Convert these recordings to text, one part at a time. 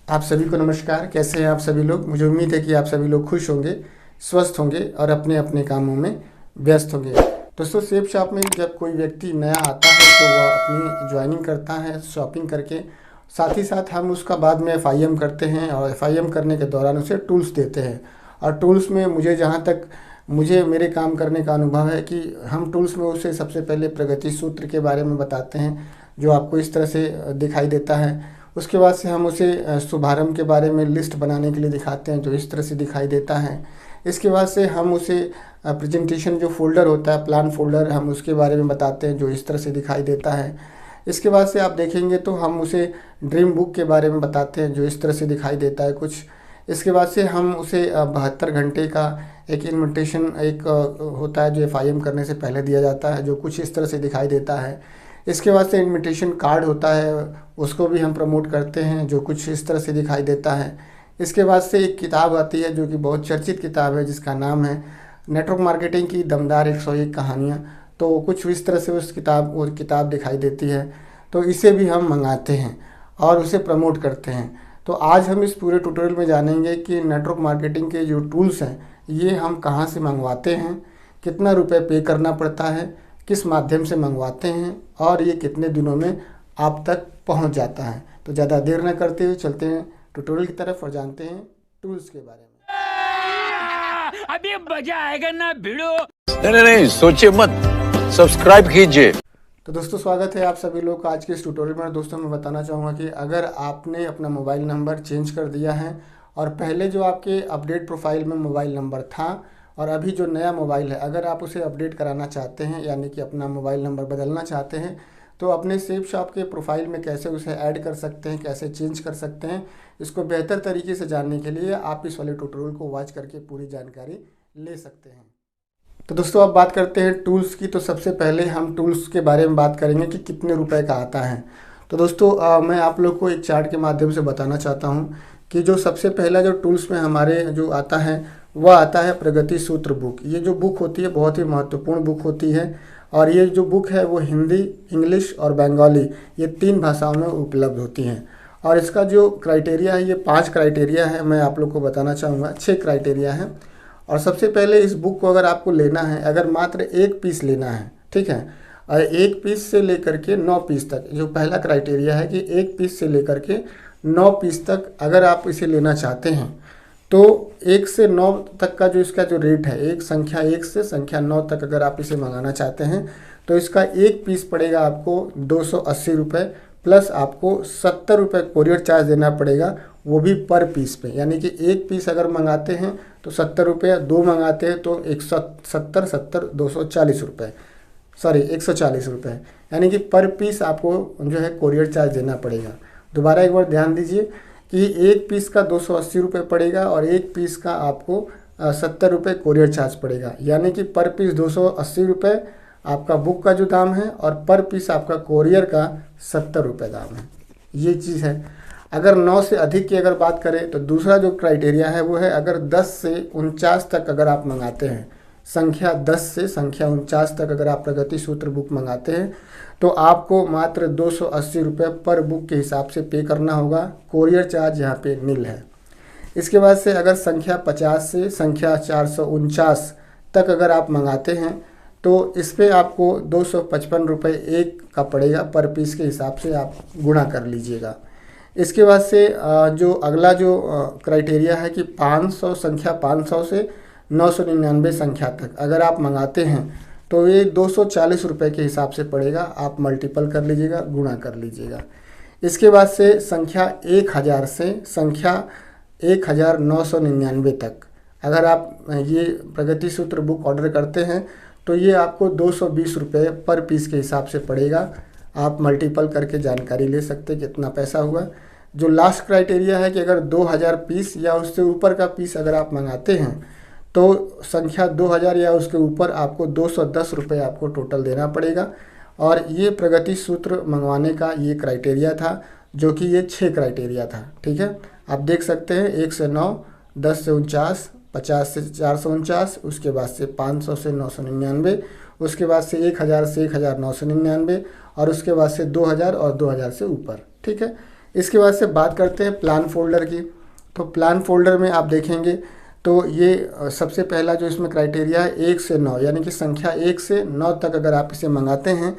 आप सभी को नमस्कार। कैसे हैं आप सभी लोग? मुझे उम्मीद है कि आप सभी लोग खुश होंगे, स्वस्थ होंगे और अपने अपने कामों में व्यस्त होंगे। दोस्तों, सेफ शॉप में जब कोई व्यक्ति नया आता है तो वह अपनी ज्वाइनिंग करता है शॉपिंग करके। साथ ही साथ हम उसका बाद में एफआईएम करते हैं और एफआईएम करने के दौरान उसे टूल्स देते हैं। और टूल्स में मुझे मेरे काम करने का अनुभव है कि हम टूल्स में उसे सबसे पहले प्रगति सूत्र के बारे में बताते हैं, जो आपको इस तरह से दिखाई देता है। उसके बाद से हम उसे शुभारंभ के बारे में लिस्ट बनाने के लिए दिखाते हैं, जो इस तरह से दिखाई देता है। इसके बाद से हम उसे प्रेजेंटेशन जो फ़ोल्डर होता है, प्लान फ़ोल्डर, हम उसके बारे में बताते हैं, जो इस तरह से दिखाई देता है। इसके बाद से आप देखेंगे तो हम उसे ड्रीम बुक के बारे में बताते हैं, जो इस तरह से दिखाई देता है कुछ। इसके बाद से हम उसे 72 घंटे का एक इन्विटेशन होता है, जो एफआईएम करने से पहले दिया जाता है, जो कुछ इस तरह से दिखाई देता है। इसके बाद से इन्विटेशन कार्ड होता है, उसको भी हम प्रमोट करते हैं, जो कुछ इस तरह से दिखाई देता है। इसके बाद से एक किताब आती है जो कि बहुत चर्चित किताब है, जिसका नाम है नेटवर्क मार्केटिंग की दमदार 101 कहानियाँ। तो कुछ इस तरह से वो किताब दिखाई देती है। तो इसे भी हम मंगाते हैं और उसे प्रमोट करते हैं। तो आज हम इस पूरे ट्यूटोरियल में जानेंगे कि नेटवर्क मार्केटिंग के जो टूल्स हैं ये हम कहाँ से मंगवाते हैं, कितना रुपए पे करना पड़ता है, किस माध्यम से मंगवाते हैं और ये कितने दिनों में आप तक पहुंच जाता है। तो ज़्यादा देर न करते हुए चलते हैं ट्यूटोरियल की तरफ और जानते हैं टूल्स के बारे में। अभी मजा आएगा ना भिड़ो। नहीं, सोचिए मत, सब्सक्राइब कीजिए। तो दोस्तों, स्वागत है आप सभी लोग का आज के इस ट्यूटोरियल में। दोस्तों, मैं बताना चाहूँगा कि अगर आपने अपना मोबाइल नंबर चेंज कर दिया है और पहले जो आपके अपडेट प्रोफाइल में मोबाइल नंबर था और अभी जो नया मोबाइल है, अगर आप उसे अपडेट कराना चाहते हैं, यानी कि अपना मोबाइल नंबर बदलना चाहते हैं, तो अपने सेफ शॉप के प्रोफाइल में कैसे उसे ऐड कर सकते हैं, कैसे चेंज कर सकते हैं, इसको बेहतर तरीके से जानने के लिए आप इस वाले ट्यूटोरियल को वॉच करके पूरी जानकारी ले सकते हैं। तो दोस्तों, अब बात करते हैं टूल्स की। तो सबसे पहले हम टूल्स के बारे में बात करेंगे कि कितने रुपए का आता है। तो दोस्तों, मैं आप लोग को एक चार्ट के माध्यम से बताना चाहता हूँ कि जो सबसे पहला जो टूल्स में हमारे जो आता है वह आता है प्रगति सूत्र बुक। ये जो बुक होती है बहुत ही महत्वपूर्ण बुक होती है और ये जो बुक है वो हिंदी, इंग्लिश और बंगाली, ये 3 भाषाओं में उपलब्ध होती हैं। और इसका जो क्राइटेरिया है, ये 5 क्राइटेरिया है, मैं आप लोग को बताना चाहूँगा। 6 क्राइटेरिया है। और सबसे पहले इस बुक को अगर आपको लेना है, अगर मात्र 1 पीस लेना है, ठीक है, और 1 पीस से लेकर के 9 पीस तक, जो पहला क्राइटेरिया है कि 1 पीस से लेकर के 9 पीस तक अगर आप इसे लेना चाहते हैं, तो 1 से 9 तक का जो इसका जो रेट है, संख्या 1 से संख्या 9 तक अगर आप इसे मंगाना चाहते हैं तो इसका 1 पीस पड़ेगा आपको 280 रुपये, प्लस आपको 70 रुपये कोरियर चार्ज देना पड़ेगा, वो भी पर पीस पे। यानी कि 1 पीस अगर मंगाते हैं तो 70 रुपये, 2 मंगाते हैं तो 170 240 रुपये, सॉरी 140 रुपये, यानी कि पर पीस आपको जो है कोरियर चार्ज देना पड़ेगा। दोबारा एक बार ध्यान दीजिए कि 1 पीस का 280 रुपये पड़ेगा और 1 पीस का आपको 70 रुपये कोरियर चार्ज पड़ेगा, यानी कि पर पीस 280 रुपये आपका बुक का जो दाम है और पर पीस आपका कोरियर का 70 रुपये दाम है। ये चीज़ है। अगर 9 से अधिक की अगर बात करें तो दूसरा जो क्राइटेरिया है वो है अगर 10 से 49 तक अगर आप मंगाते हैं, संख्या 10 से संख्या 49 तक अगर आप प्रगति सूत्र बुक मंगाते हैं तो आपको मात्र 280 रुपये पर बुक के हिसाब से पे करना होगा। कोरियर चार्ज यहाँ पे नील है। इसके बाद से अगर संख्या 50 से संख्या 449 तक अगर आप मंगाते हैं तो इस पर आपको 255 रुपये 1 का पड़ेगा, पर पीस के हिसाब से आप गुणा कर लीजिएगा। इसके बाद से जो अगला जो क्राइटेरिया है कि 500 संख्या 500 से 999 संख्या तक अगर आप मंगाते हैं तो ये 240 रुपये के हिसाब से पड़ेगा। आप मल्टीपल कर लीजिएगा, गुणा कर लीजिएगा। इसके बाद से संख्या 1000 से संख्या 1999 तक अगर आप ये प्रगति सूत्र बुक ऑर्डर करते हैं तो ये आपको 220 रुपये पर पीस के हिसाब से पड़ेगा। आप मल्टीपल करके जानकारी ले सकते हैं कितना पैसा हुआ। जो लास्ट क्राइटेरिया है कि अगर 2000 पीस या उससे ऊपर का पीस अगर आप मंगाते हैं तो संख्या 2000 या उसके ऊपर आपको 210 रुपये आपको टोटल देना पड़ेगा। और ये प्रगति सूत्र मंगवाने का ये क्राइटेरिया था, जो कि ये 6 क्राइटेरिया था। ठीक है, आप देख सकते हैं 1 से 9, 10 से 49, 50 से 449, उसके बाद से 500 से 999, उसके बाद से 1000 से 1999 और उसके बाद से 2000 और 2000 से ऊपर। ठीक है, इसके बाद से बात करते हैं प्लान फ़ोल्डर की। तो प्लान फ़ोल्डर में आप देखेंगे तो ये सबसे पहला जो इसमें क्राइटेरिया है 1 से 9, यानी कि संख्या 1 से 9 तक अगर आप इसे मंगाते हैं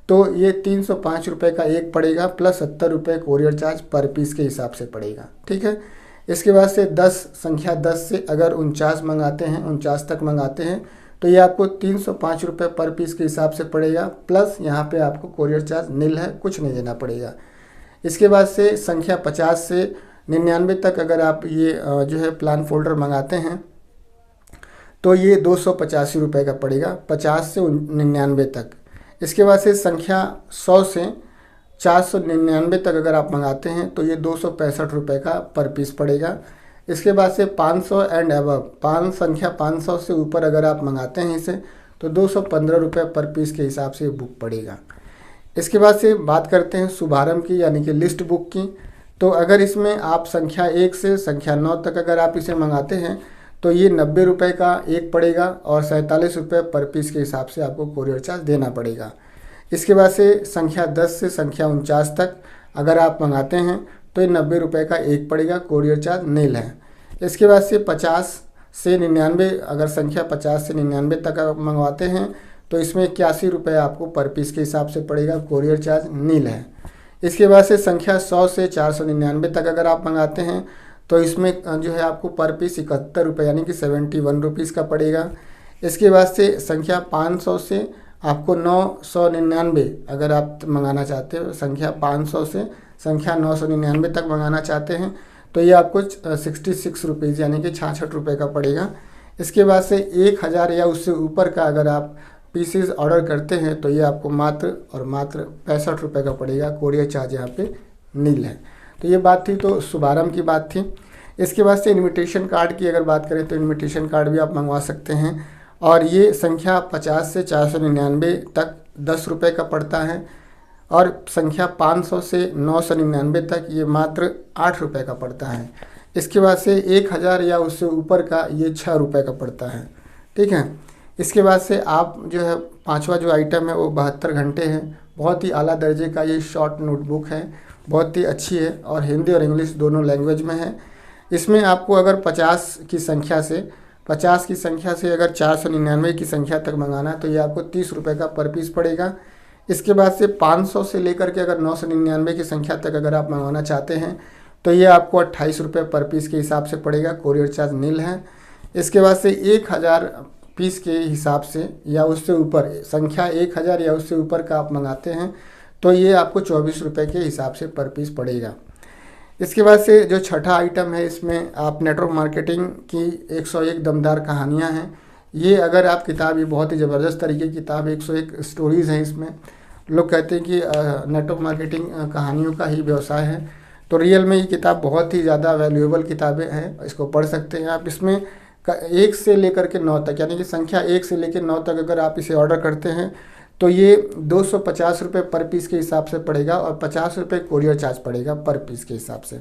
तो ये 305 रुपये का एक पड़ेगा, प्लस 70 रुपये कोरियर चार्ज पर पीस के हिसाब से पड़ेगा। ठीक है। इसके बाद से 10, संख्या 10 से अगर 49 मंगाते हैं, 49 तक मंगाते हैं तो ये आपको 305 रुपये पर पीस के हिसाब से पड़ेगा, प्लस यहाँ पे आपको कोरियर चार्ज नील है, कुछ नहीं देना पड़ेगा। इसके बाद से संख्या 50 से 99 तक अगर आप ये जो है प्लान फ़ोल्डर मंगाते हैं तो ये 285 रुपये का पड़ेगा, 50 से 99 तक। इसके बाद से संख्या 100 से 499 तक अगर आप मंगाते हैं तो ये 265 रुपये का पर पीस पड़ेगा। इसके बाद से 500 एंड अबव, संख्या 500 से ऊपर अगर आप मंगाते हैं इसे तो 215 रुपये पर पीस के हिसाब से बुक पड़ेगा। इसके बाद से बात करते हैं शुभारंभ की, यानी कि लिस्ट बुक की। तो अगर इसमें आप संख्या 1 से संख्या 9 तक अगर आप इसे मंगाते हैं तो ये 90 रुपये का एक पड़ेगा और 47 रुपये पर पीस के हिसाब से आपको कोरियर चार्ज देना पड़ेगा। इसके बाद से संख्या 10 से संख्या 49 तक अगर आप मंगाते हैं तो ये 90 रुपये का एक पड़ेगा, कोरियर चार्ज नील है। इसके बाद से 50 से 99, अगर संख्या 50 से 99 तक आप मंगवाते हैं तो इसमें 81 रुपये आपको पर पीस के हिसाब से पड़ेगा, कोरियर चार्ज नील है। इसके बाद से संख्या 100 से 499 तक अगर आप मंगाते हैं तो इसमें जो है आपको पर पीस 71 रुपये यानी कि 71 रुपीज़ का पड़ेगा। इसके बाद से संख्या 500 से आपको 999 अगर आप मंगाना चाहते हो, संख्या 500 से संख्या 999 तक मंगाना चाहते हैं तो ये आपको 66 रुपीज़ यानी कि 66 रुपये का पड़ेगा। इसके बाद से 1000 या उससे ऊपर का अगर आप पीसेस ऑर्डर करते हैं तो ये आपको मात्र 65 रुपये का पड़ेगा, कोरियर चार्ज यहाँ पे नील है। तो ये बात थी, तो शुभारंभ की बात थी। इसके बाद से इनविटेशन कार्ड की अगर बात करें तो इनविटेशन कार्ड भी आप मंगवा सकते हैं और ये संख्या 50 से 499 तक 10 रुपये का पड़ता है और संख्या 500 से 999 तक ये मात्र 8 रुपये का पड़ता है। इसके बाद से 1000 या उससे ऊपर का ये 6 रुपये का पड़ता है। ठीक है। इसके बाद से आप जो है 5वां जो आइटम है वो 72 घंटे है। बहुत ही आला दर्जे का ये शॉर्ट नोटबुक है, बहुत ही अच्छी है और हिंदी और इंग्लिश दोनों लैंग्वेज में है। इसमें आपको अगर 50 की संख्या से अगर 499 की संख्या तक मंगाना है तो ये आपको 30 रुपये का पर पीस पड़ेगा। इसके बाद से 500 से लेकर के अगर 999 की संख्या तक अगर आप मंगवाना चाहते हैं तो ये आपको 28 रुपये पर पीस के हिसाब से पड़ेगा, कोरियर चार्ज नील है। इसके बाद से 1000 पीस के हिसाब से या उससे ऊपर, संख्या 1000 या उससे ऊपर का आप मंगाते हैं तो ये आपको 24 रुपये के हिसाब से पर पीस पड़ेगा। इसके बाद से जो छठा आइटम है इसमें आप नेटवर्क मार्केटिंग की 101 दमदार कहानियाँ हैं। ये अगर आप किताब, ये बहुत ही ज़बरदस्त तरीके की किताब, 101 स्टोरीज़ हैं इसमें। लोग कहते हैं कि नेटवर्क मार्केटिंग कहानियों का ही व्यवसाय है, तो रियल में ये किताब बहुत ही ज़्यादा वैल्यूएबल किताबें हैं, इसको पढ़ सकते हैं आप। इसमें 1 से लेकर के 9 तक, यानी कि संख्या 1 से लेकर 9 तक अगर आप इसे ऑर्डर करते हैं तो ये 250 रुपये पर पीस के हिसाब से पड़ेगा और 50 रुपये कोरियर चार्ज पड़ेगा पर पीस के हिसाब से।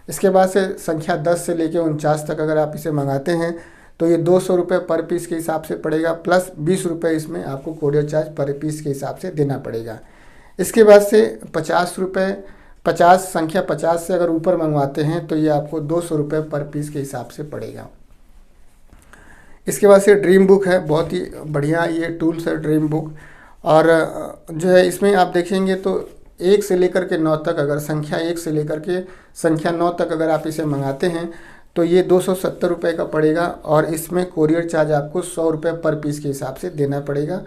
इसके बाद से संख्या 10 से लेकर 49 तक अगर आप इसे मंगाते हैं तो ये 200 रुपये पर पीस के हिसाब से पड़ेगा, प्लस 20 रुपये इसमें आपको कोरियर चार्ज पर पीस के हिसाब से देना पड़ेगा। इसके बाद से 50 रुपये, संख्या 50 से अगर ऊपर मंगवाते हैं तो ये आपको 200 रुपये पर पीस के हिसाब से पड़ेगा। इसके बाद से ड्रीम बुक है, बहुत ही बढ़िया ये टूल्स है ड्रीम बुक। और जो है इसमें आप देखेंगे तो 1 से लेकर के 9 तक, अगर संख्या 1 से लेकर के संख्या 9 तक अगर आप इसे मंगाते हैं तो ये 270 रुपये का पड़ेगा और इसमें कोरियर चार्ज आपको 100 रुपये पर पीस के हिसाब से देना पड़ेगा।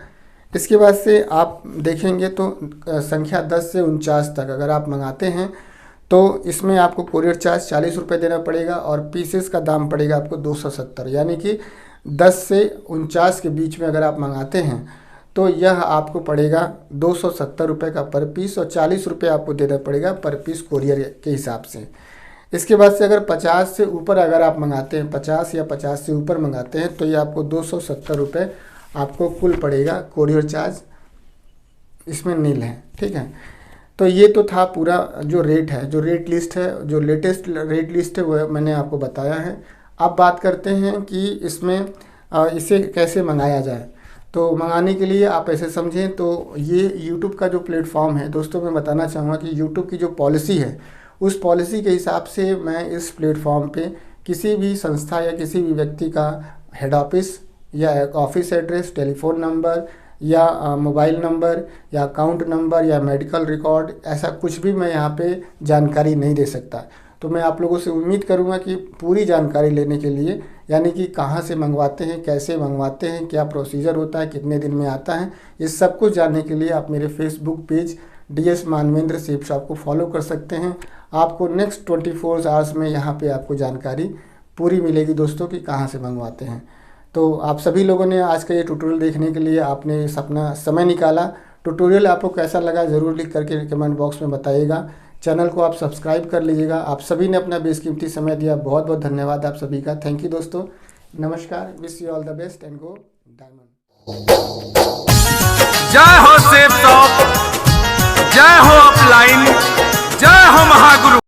इसके बाद से आप देखेंगे तो संख्या 10 से 49 तक अगर आप मंगाते हैं तो इसमें आपको कोरियर चार्ज 40 रुपये देना पड़ेगा और पीसेस का दाम पड़ेगा आपको 270, यानी कि 10 से 49 के बीच में अगर आप मंगाते हैं तो यह आपको पड़ेगा 270 रुपये का पर पीस और 40 रुपये आपको देना पड़ेगा पर पीस कोरियर के हिसाब से। इसके बाद से अगर 50 से ऊपर अगर आप मंगाते हैं, 50 या 50 से ऊपर मंगाते हैं तो ये आपको 270 रुपये आपको कुल पड़ेगा, कोरियर चार्ज इसमें नील है। ठीक है। तो ये तो था पूरा जो रेट है, जो रेट लिस्ट है, जो लेटेस्ट रेट लिस्ट है वो मैंने आपको बताया है। अब बात करते हैं कि इसमें इसे कैसे मंगाया जाए। तो मंगाने के लिए आप ऐसे समझें तो ये YouTube का जो प्लेटफॉर्म है, दोस्तों मैं बताना चाहूँगा कि YouTube की जो पॉलिसी है उस पॉलिसी के हिसाब से मैं इस प्लेटफॉर्म पे किसी भी संस्था या किसी भी व्यक्ति का हेड ऑफिस या ऑफिस एड्रेस, टेलीफोन नंबर या मोबाइल नंबर या अकाउंट नंबर या मेडिकल रिकॉर्ड, ऐसा कुछ भी मैं यहाँ पे जानकारी नहीं दे सकता। तो मैं आप लोगों से उम्मीद करूँगा कि पूरी जानकारी लेने के लिए, यानी कि कहाँ से मंगवाते हैं, कैसे मंगवाते हैं, क्या प्रोसीजर होता है, कितने दिन में आता है, इस सब कुछ जानने के लिए आप मेरे Facebook page DS Manvendra safe shop को फॉलो कर सकते हैं। आपको नेक्स्ट 24 आवर्स में यहाँ पे आपको जानकारी पूरी मिलेगी दोस्तों कि कहाँ से मंगवाते हैं। तो आप सभी लोगों ने आज का ये ट्यूटोरियल देखने के लिए आपने अपना समय निकाला। ट्यूटोरियल आपको कैसा लगा ज़रूर लिख करके कमेंट बॉक्स में बताइएगा। चैनल को आप सब्सक्राइब कर लीजिएगा। आप सभी ने अपना बेशकीमती समय दिया, बहुत बहुत धन्यवाद आप सभी का। थैंक यू दोस्तों, नमस्कार, wish you all the best and go diamond. जय हो सेफ शॉप, जय हो अपलाइन।